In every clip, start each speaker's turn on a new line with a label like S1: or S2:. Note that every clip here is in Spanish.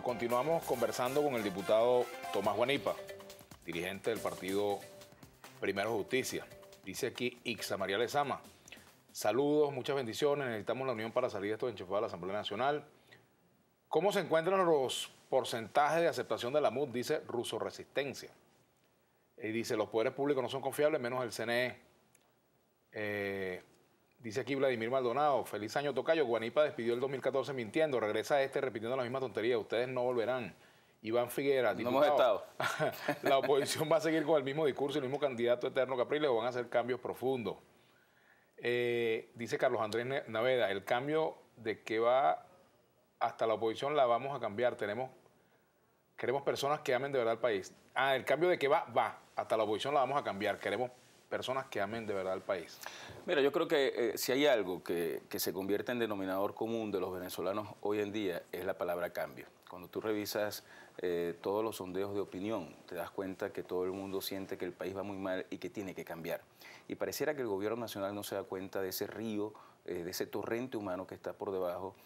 S1: continuamos conversando con el diputado Tomás Guanipa, dirigente del partido Primero Justicia. Dice aquí Ixa María Lezama: saludos, muchas bendiciones, necesitamos la unión para salir de estos enchufados de la Asamblea Nacional. ¿Cómo se encuentran los porcentajes de aceptación de la MUD? Dice Ruso Resistencia. Y dice, los poderes públicos no son confiables, menos el CNE. Dice aquí Vladimir Maldonado: feliz año, tocayo. Guanipa despidió el 2014 mintiendo, regresa repitiendo la misma tontería. Ustedes no volverán. Iván Figuera, diputado,
S2: no hemos estado.
S1: ¿La oposición va a seguir con el mismo discurso y el mismo candidato eterno Capriles o van a hacer cambios profundos? Dice Carlos Andrés Naveda: el cambio de que va hasta la oposición la vamos a cambiar. Queremos personas que amen de verdad al país. El cambio de que va hasta la oposición la vamos a cambiar. Queremos personas que amen de verdad al país.
S2: Mira, yo creo que si hay algo que se convierte en denominador común de los venezolanos hoy en día es la palabra cambio. Cuando tú revisas todos los sondeos de opinión, te das cuenta que todo el mundo siente que el país va muy mal y que tiene que cambiar. Y pareciera que el gobierno nacional no se da cuenta de ese río, de ese torrente humano que está por debajo,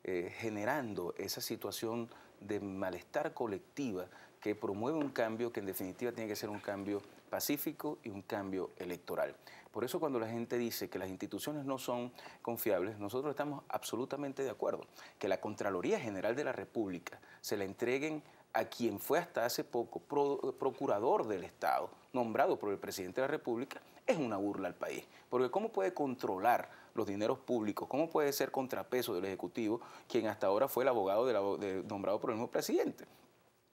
S2: generando esa situación de malestar colectiva que promueve un cambio que en definitiva tiene que ser un cambio pacífico y un cambio electoral. Por eso cuando la gente dice que las instituciones no son confiables, nosotros estamos absolutamente de acuerdo. Que la Contraloría General de la República se la entreguen a quien fue hasta hace poco procurador del Estado, nombrado por el presidente de la República, es una burla al país. Porque ¿cómo puede controlar los dineros públicos? ¿Cómo puede ser contrapeso del Ejecutivo quien hasta ahora fue el abogado nombrado por el mismo presidente?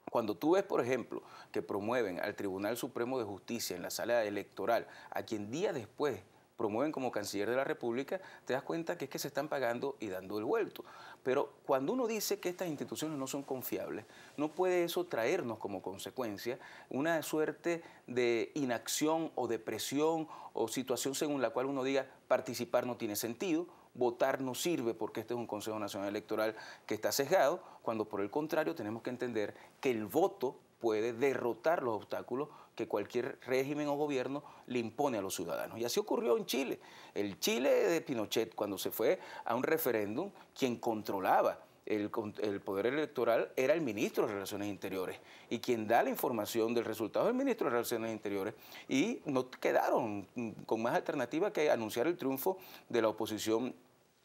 S2: Cuando tú ves, por ejemplo, que promueven al Tribunal Supremo de Justicia en la sala electoral, a quien día después promueven como canciller de la República, te das cuenta que es que se están pagando y dando el vuelto. Pero cuando uno dice que estas instituciones no son confiables, no puede eso traernos como consecuencia una suerte de inacción o depresión o situación según la cual uno diga participar no tiene sentido, votar no sirve porque este es un Consejo Nacional Electoral que está sesgado, cuando por el contrario tenemos que entender que el voto puede derrotar los obstáculos que cualquier régimen o gobierno le impone a los ciudadanos. Y así ocurrió en Chile. El Chile de Pinochet, cuando se fue a un referéndum, quien controlaba el poder electoral era el ministro de Relaciones Interiores. Y quien da la información del resultado es el ministro de Relaciones Interiores. Y no quedaron con más alternativa que anunciar el triunfo de la oposición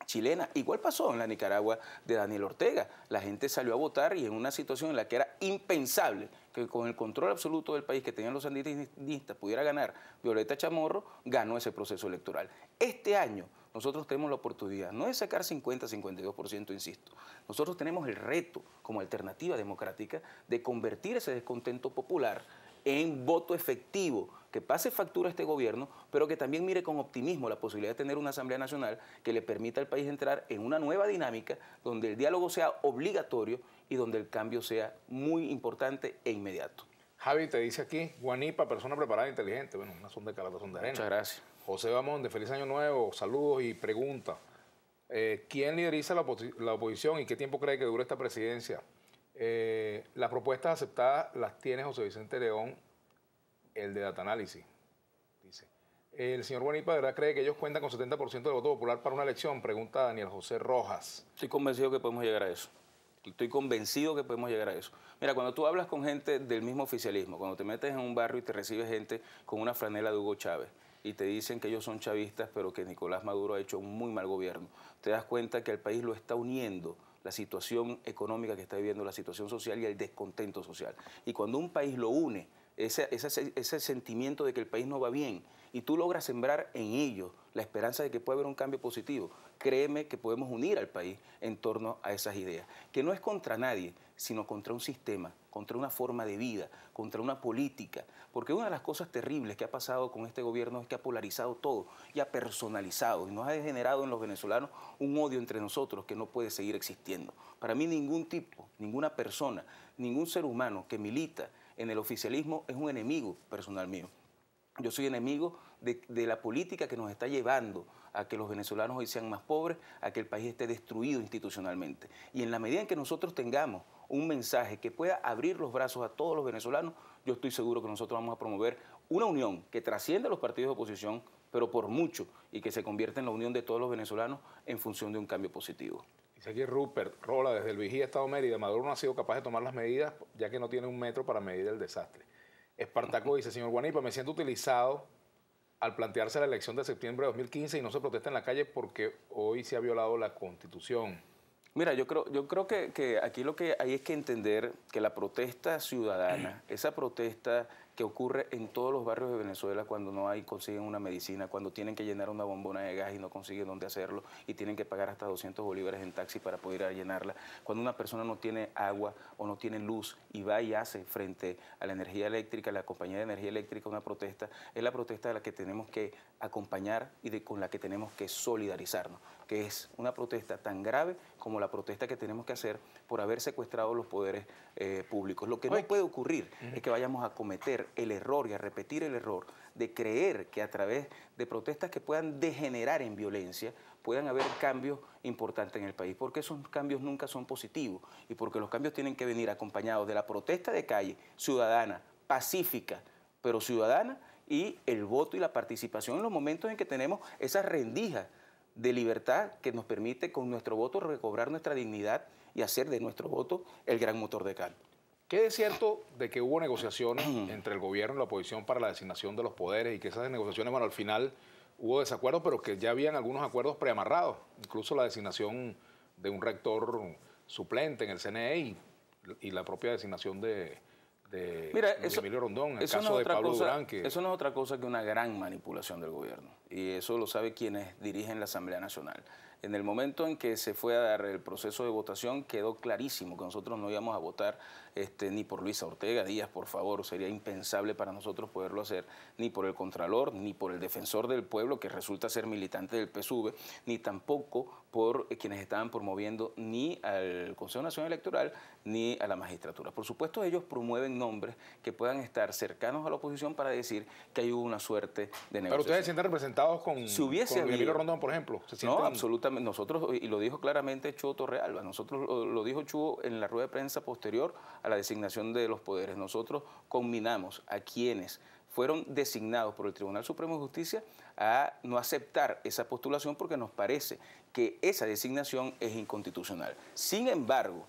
S2: chilena. Igual pasó en la Nicaragua de Daniel Ortega. La gente salió a votar y en una situación en la que era impensable que con el control absoluto del país que tenían los sandinistas pudiera ganar Violeta Chamorro, ganó ese proceso electoral. Este año nosotros tenemos la oportunidad, no de sacar 50-52%, insisto. Nosotros tenemos el reto como alternativa democrática de convertir ese descontento popular en voto efectivo, que pase factura a este gobierno, pero que también mire con optimismo la posibilidad de tener una Asamblea Nacional que le permita al país entrar en una nueva dinámica donde el diálogo sea obligatorio y donde el cambio sea muy importante e inmediato.
S1: Javi te dice aquí: Guanipa, persona preparada e inteligente. Bueno, una son de calata, son de arena.
S2: Muchas gracias.
S1: José Bamonde, feliz año nuevo, saludos y pregunta. ¿Quién lideriza la oposición y qué tiempo cree que dure esta presidencia? Las propuestas aceptadas las tiene José Vicente León, el de Data Análisis, dice. ¿El señor Guanipa de verdad cree que ellos cuentan con 70% del voto popular para una elección? Pregunta Daniel José Rojas.
S2: Estoy convencido que podemos llegar a eso. Estoy convencido que podemos llegar a eso. Mira, cuando tú hablas con gente del mismo oficialismo, cuando te metes en un barrio y te recibe gente con una franela de Hugo Chávez y te dicen que ellos son chavistas, pero que Nicolás Maduro ha hecho un muy mal gobierno, te das cuenta que el país lo está uniendo la situación económica que está viviendo, la situación social y el descontento social. Y cuando un país lo une, ese sentimiento de que el país no va bien, y tú logras sembrar en ellos la esperanza de que puede haber un cambio positivo, créeme que podemos unir al país en torno a esas ideas, que no es contra nadie, sino contra un sistema, contra una forma de vida, contra una política, porque una de las cosas terribles que ha pasado con este gobierno es que ha polarizado todo y ha personalizado y nos ha generado en los venezolanos un odio entre nosotros que no puede seguir existiendo. Para mí ningún tipo, ninguna persona, ningún ser humano que milita en el oficialismo es un enemigo personal mío. Yo soy enemigo de la política que nos está llevando a que los venezolanos hoy sean más pobres, a que el país esté destruido institucionalmente. Y en la medida en que nosotros tengamos un mensaje que pueda abrir los brazos a todos los venezolanos, yo estoy seguro que nosotros vamos a promover una unión que trascienda los partidos de oposición, pero por mucho, y que se convierta en la unión de todos los venezolanos en función de un cambio positivo.
S1: Dice aquí Rupert Rola, desde el Vigía, Estado Mérida, Maduro no ha sido capaz de tomar las medidas ya que no tiene un metro para medir el desastre. Espartaco dice, señor Guanipa, me siento utilizado al plantearse la elección de septiembre de 2015 y no se protesta en la calle porque hoy se ha violado la Constitución.
S2: Mira, yo creo que aquí lo que hay es que entender que la protesta ciudadana, esa protesta que ocurre en todos los barrios de Venezuela cuando no hay, consiguen una medicina, cuando tienen que llenar una bombona de gas y no consiguen dónde hacerlo y tienen que pagar hasta 200 bolívares en taxi para poder ir a llenarla, cuando una persona no tiene agua o no tiene luz y va y hace frente a la energía eléctrica, la compañía de energía eléctrica una protesta, es la protesta de la que tenemos que acompañar y con la que tenemos que solidarizarnos, que es una protesta tan grave como la protesta que tenemos que hacer por haber secuestrado los poderes públicos. Lo que no puede ocurrir es que vayamos a cometer el error y a repetir el error de creer que a través de protestas que puedan degenerar en violencia puedan haber cambios importantes en el país, porque esos cambios nunca son positivos y porque los cambios tienen que venir acompañados de la protesta de calle ciudadana, pacífica, pero ciudadana, y el voto y la participación en los momentos en que tenemos esas rendijas de libertad que nos permite con nuestro voto recobrar nuestra dignidad y hacer de nuestro voto el gran motor de cambio.
S1: ¿Qué es cierto de que hubo negociaciones entre el gobierno y la oposición para la designación de los poderes y que esas negociaciones, bueno, al final hubo desacuerdos, pero que ya habían algunos acuerdos preamarrados, incluso la designación de un rector suplente en el CNE y la propia designación de Emilio Rondón, en el caso de Pablo Durán?
S2: Eso no es otra cosa que una gran manipulación del gobierno, y eso lo sabe quienes dirigen la Asamblea Nacional. En el momento en que se fue a dar el proceso de votación, quedó clarísimo que nosotros no íbamos a votar ni por Luisa Ortega Díaz, por favor, sería impensable para nosotros poderlo hacer, ni por el Contralor, ni por el Defensor del Pueblo, que resulta ser militante del PSUV, ni tampoco por quienes estaban promoviendo ni al Consejo Nacional Electoral, ni a la magistratura. Por supuesto, ellos promueven nombres que puedan estar cercanos a la oposición para decir que hay una suerte de negociación.
S1: ¿Pero ustedes se sienten representados con Emilio Rondón, por ejemplo?
S2: No, absolutamente. Nosotros, y lo dijo claramente Chuo Torrealba, nosotros lo dijo Chuo en la rueda de prensa posterior a la designación de los poderes. Nosotros combinamos a quienes fueron designados por el Tribunal Supremo de Justicia a no aceptar esa postulación porque nos parece que esa designación es inconstitucional. Sin embargo,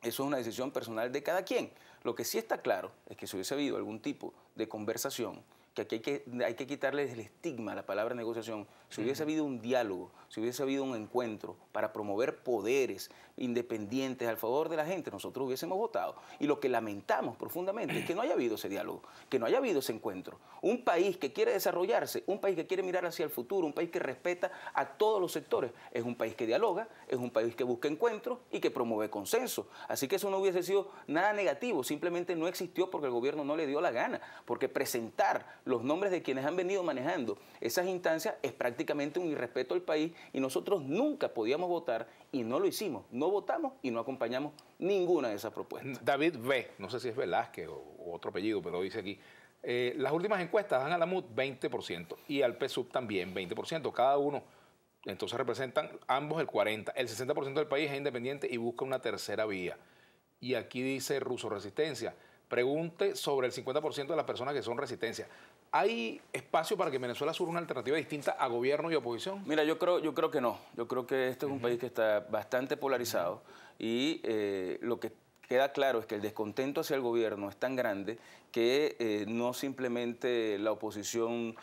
S2: eso es una decisión personal de cada quien. Lo que sí está claro es que si hubiese habido algún tipo de conversación, que aquí hay que quitarle el estigma a la palabra negociación, si hubiese habido un diálogo, si hubiese habido un encuentro para promover poderes independientes al favor de la gente, nosotros hubiésemos votado. Y lo que lamentamos profundamente es que no haya habido ese diálogo, que no haya habido ese encuentro. Un país que quiere desarrollarse, un país que quiere mirar hacia el futuro, un país que respeta a todos los sectores, es un país que dialoga, es un país que busca encuentros y que promueve consenso. Así que eso no hubiese sido nada negativo, simplemente no existió porque el gobierno no le dio la gana, porque presentar los nombres de quienes han venido manejando esas instancias es prácticamente un irrespeto al país y nosotros nunca podíamos votar y no lo hicimos. No votamos y no acompañamos ninguna de esas propuestas.
S1: David V., no sé si es Velázquez o otro apellido, pero dice aquí, las últimas encuestas dan a la MUD 20% y al PSUV también 20%, cada uno. Entonces representan ambos el 40%. El 60% del país es independiente y busca una tercera vía. Y aquí dice Ruso Resistencia, pregunte sobre el 50% de las personas que son resistencia. ¿Hay espacio para que en Venezuela surja una alternativa distinta a gobierno y oposición?
S2: Mira, yo creo que no. Yo creo que este es un país que está bastante polarizado y lo que queda claro es que el descontento hacia el gobierno es tan grande que no simplemente la oposición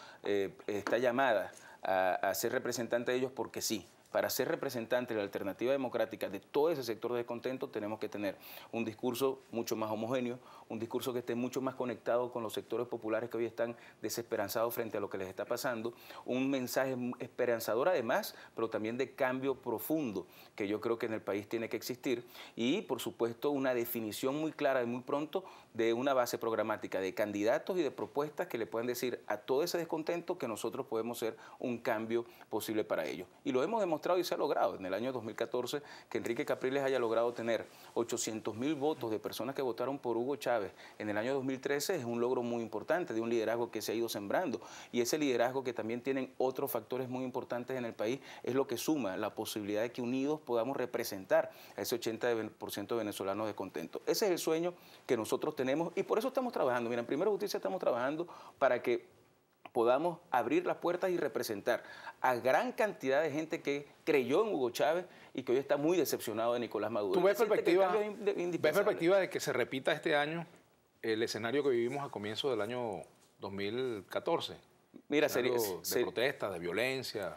S2: está llamada a ser representante de ellos porque sí. Para ser representante de la alternativa democrática de todo ese sector de descontento tenemos que tener un discurso mucho más homogéneo, un discurso que esté mucho más conectado con los sectores populares que hoy están desesperanzados frente a lo que les está pasando, un mensaje esperanzador además, pero también de cambio profundo que yo creo que en el país tiene que existir y por supuesto una definición muy clara y muy pronto de una base programática de candidatos y de propuestas que le puedan decir a todo ese descontento que nosotros podemos ser un cambio posible para ellos. Y lo hemos demostrado y se ha logrado. En el año 2014, que Enrique Capriles haya logrado tener 800.000 votos de personas que votaron por Hugo Chávez en el año 2013 es un logro muy importante de un liderazgo que se ha ido sembrando. Y ese liderazgo que también tienen otros factores muy importantes en el país es lo que suma la posibilidad de que unidos podamos representar a ese 80% de venezolanos descontentos. Ese es el sueño que nosotros tenemos y por eso estamos trabajando. Mira, en Primero Justicia estamos trabajando para que podamos abrir las puertas y representar a gran cantidad de gente que creyó en Hugo Chávez y que hoy está muy decepcionado de Nicolás Maduro.
S1: ¿Tú ves perspectiva de que se repita este año el escenario que vivimos a comienzos del año 2014?
S2: Mira,
S1: de protestas, de violencia.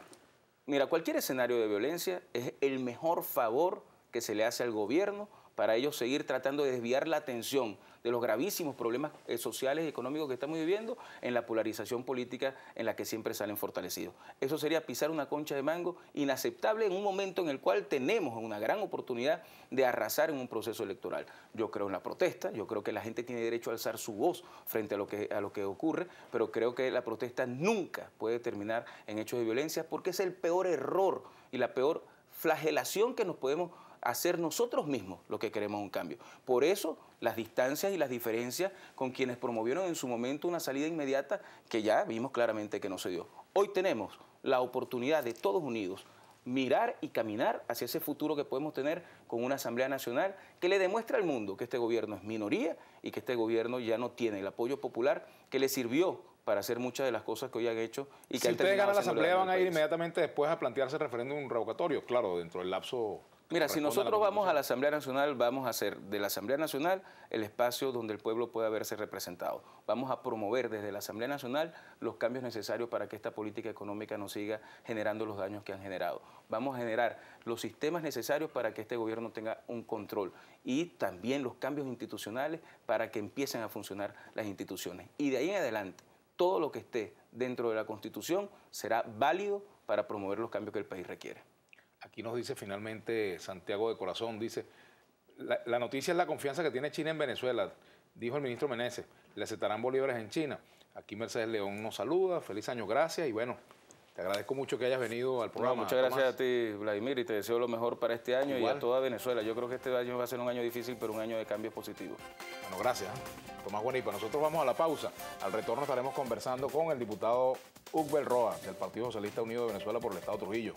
S2: Mira, cualquier escenario de violencia es el mejor favor que se le hace al gobierno para ellos seguir tratando de desviar la atención de los gravísimos problemas sociales y económicos que estamos viviendo en la polarización política en la que siempre salen fortalecidos. Eso sería pisar una concha de mango inaceptable en un momento en el cual tenemos una gran oportunidad de arrasar en un proceso electoral. Yo creo en la protesta, yo creo que la gente tiene derecho a alzar su voz frente a lo que ocurre, pero creo que la protesta nunca puede terminar en hechos de violencia porque es el peor error y la peor flagelación que nos podemos hacer nosotros mismos lo que queremos un cambio. Por eso las distancias y las diferencias con quienes promovieron en su momento una salida inmediata que ya vimos claramente que no se dio. Hoy tenemos la oportunidad de todos unidos mirar y caminar hacia ese futuro que podemos tener con una Asamblea Nacional que le demuestre al mundo que este gobierno es minoría y que este gobierno ya no tiene el apoyo popular que le sirvió para hacer muchas de las cosas que hoy han hecho. Y que
S1: si ustedes ganan la Asamblea, ¿van a ir inmediatamente después a plantearse el referéndum revocatorio? Claro, dentro del lapso...
S2: Mira, si nosotros vamos a la Asamblea Nacional, vamos a hacer de la Asamblea Nacional el espacio donde el pueblo pueda verse representado. Vamos a promover desde la Asamblea Nacional los cambios necesarios para que esta política económica no siga generando los daños que han generado. Vamos a generar los sistemas necesarios para que este gobierno tenga un control y también los cambios institucionales para que empiecen a funcionar las instituciones. Y de ahí en adelante, todo lo que esté dentro de la Constitución será válido para promover los cambios que el país requiere.
S1: Aquí nos dice finalmente Santiago de Corazón, dice, la noticia es la confianza que tiene China en Venezuela, dijo el ministro Meneses, le aceptarán bolívares en China. Aquí Mercedes León nos saluda, feliz año, gracias y bueno, te agradezco mucho que hayas venido al programa.
S2: Muchas gracias a ti, Vladimir, y te deseo lo mejor para este año. Igual. Y a toda Venezuela. Yo creo que este año va a ser un año difícil, pero un año de cambios positivos.
S1: Bueno, gracias. Tomás Guanipa, nosotros vamos a la pausa. Al retorno estaremos conversando con el diputado Ugbel Roa, del Partido Socialista Unido de Venezuela por el Estado Trujillo.